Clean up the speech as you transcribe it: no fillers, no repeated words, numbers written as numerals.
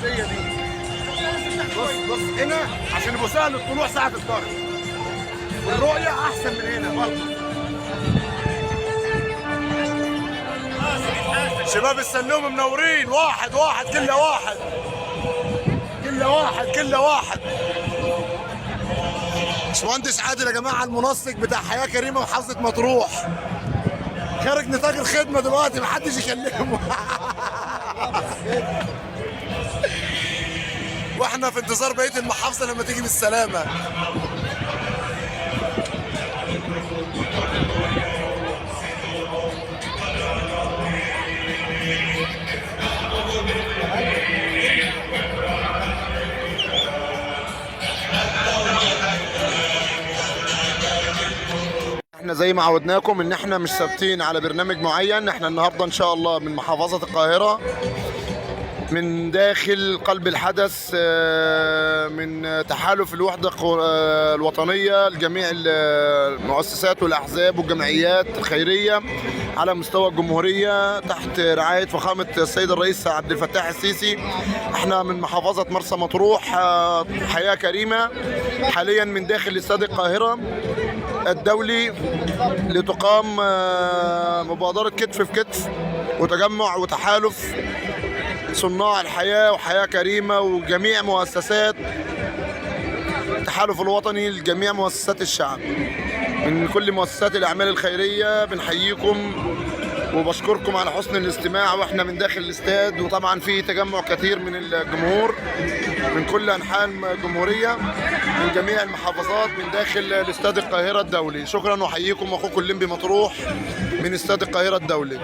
الشمسيه دي. بص هنا عشان يبقى سهل الطلوع ساعه الضرب، والرؤيه احسن من هنا برضه. شباب السلوم منورين، واحد واحد كله واحد كله واحد كله واحد. باشمهندس عادل يا جماعه المنسق بتاع حياه كريمه محافظه مطروح، خارج نطاق الخدمه دلوقتي محدش يكلمه. واحنا في انتظار بقيه المحافظه لما تيجي بالسلامه. احنا زي ما عودناكم ان احنا مش ثابتين على برنامج معين. احنا النهارده ان شاء الله من محافظة القاهرة، من داخل قلب الحدث، من تحالف الوحدة الوطنية لجميع المؤسسات والأحزاب والجمعيات الخيرية على مستوى الجمهورية تحت رعاية فخامة السيد الرئيس عبد الفتاح السيسي. احنا من محافظة مرسى مطروح، حياة كريمة، حاليا من داخل استاد القاهرة الدولي لتقام مبادرة كتف في كتف وتجمع وتحالف صناع الحياة وحياة كريمة وجميع مؤسسات التحالف الوطني لجميع مؤسسات الشعب. من كل مؤسسات الأعمال الخيرية بنحييكم وبشكركم على حسن الاستماع. واحنا من داخل الاستاد، وطبعا في تجمع كثير من الجمهور من كل انحاء الجمهوريه من جميع المحافظات من داخل الاستاد القاهره الدولي. شكرا، واحييكم اخوكم الليمبي مطروح من استاد القاهره الدولي.